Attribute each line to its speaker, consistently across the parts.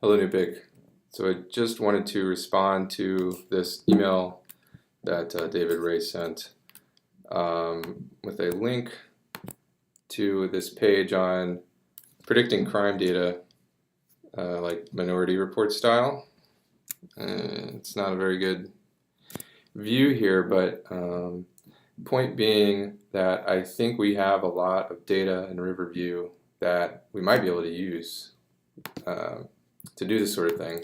Speaker 1: Hello, Newpick. So I just wanted to respond to this email that David Ray sent with a link to this page on predicting crime data like Minority Report style. It's not a very good view here, but point being that I think we have a lot of data in Riverview that we might be able to use to do this sort of thing.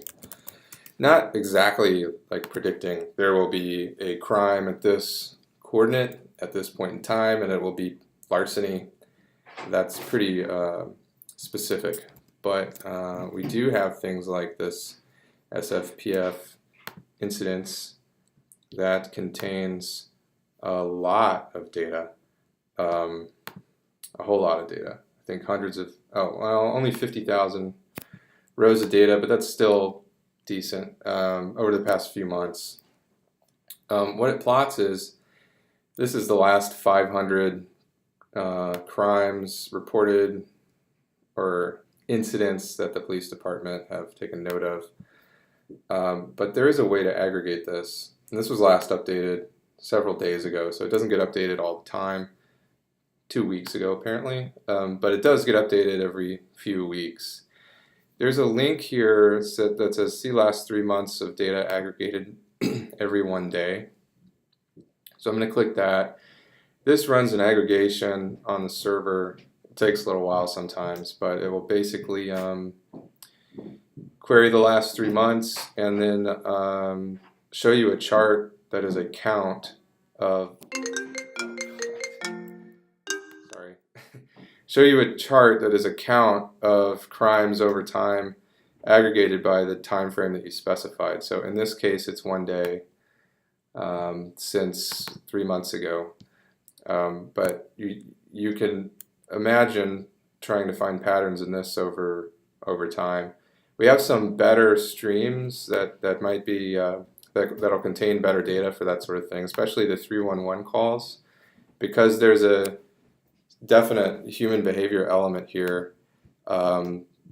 Speaker 1: Not exactly like predicting there will be a crime at this coordinate at this point in time and it will be larceny. That's pretty specific, but we do have things like this SFPF incidents that contains a lot of data, a whole lot of data. I think hundreds of, only 50,000 rows of data, but that's still decent over the past few months. What it plots is, this is the last 500 crimes reported or incidents that the police department have taken note of. But there is a way to aggregate this. And this was last updated several days ago, so it doesn't get updated all the time. 2 weeks ago, apparently. But it does get updated every few weeks. There's a link here that says see last 3 months of data aggregated every 1 day. So I'm going to click that. This runs an aggregation on the server. It takes a little while sometimes, but it will basically query the last 3 months and then show you a chart that is a count of show you a chart that is a count of crimes over time aggregated by the time frame that you specified. So in this case it's 1 day since 3 months ago. But you can imagine trying to find patterns in this over time. We have some better streams that might be that'll contain better data for that sort of thing, especially the 311 calls, because there's a definite human behavior element here,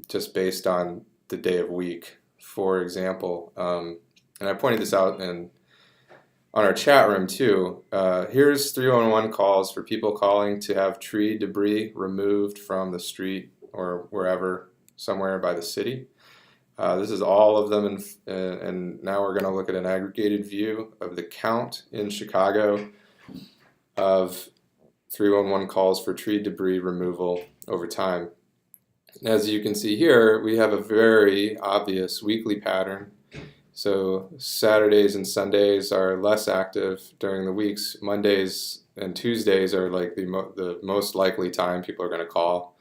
Speaker 1: just based on the day of week. For example, and I pointed this out on our chat room too. Here's 311 calls for people calling to have tree debris removed from the street or wherever, somewhere by the city. This is all of them, and now we're going to look at an aggregated view of the count in Chicago of 311 calls for tree debris removal over time. As you can see here, we have a very obvious weekly pattern. So Saturdays and Sundays are less active during the weeks. Mondays and Tuesdays are like the most likely time people are going to call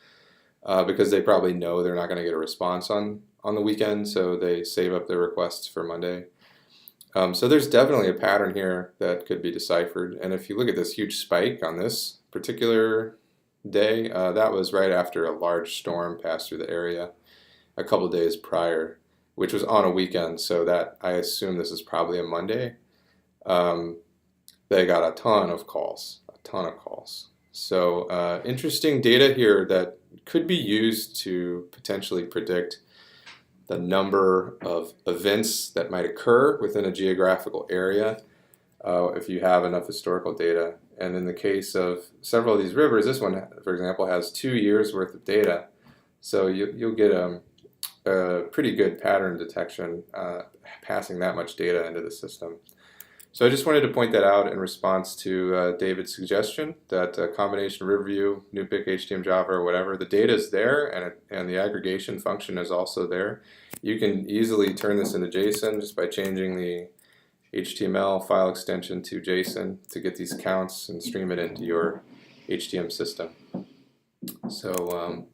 Speaker 1: because they probably know they're not going to get a response on the weekend, so they save up their requests for Monday. So there's definitely a pattern here that could be deciphered. And if you look at this huge spike on this particular day, that was right after a large storm passed through the area a couple days prior, which was on a weekend, so that I assume this is probably a Monday. They got a ton of calls. So interesting data here that could be used to potentially predict the number of events that might occur within a geographical area if you have enough historical data. And in the case of several of these rivers, this one, for example, has 2 years worth of data. So you'll get a pretty good pattern detection passing that much data into the system. So I just wanted to point that out in response to David's suggestion that a combination of Riverview, Newpick, HTM Java, or whatever, the data is there and the aggregation function is also there. You can easily turn this into JSON just by changing the HTML file extension to JSON to get these counts and stream it into your HTM system. So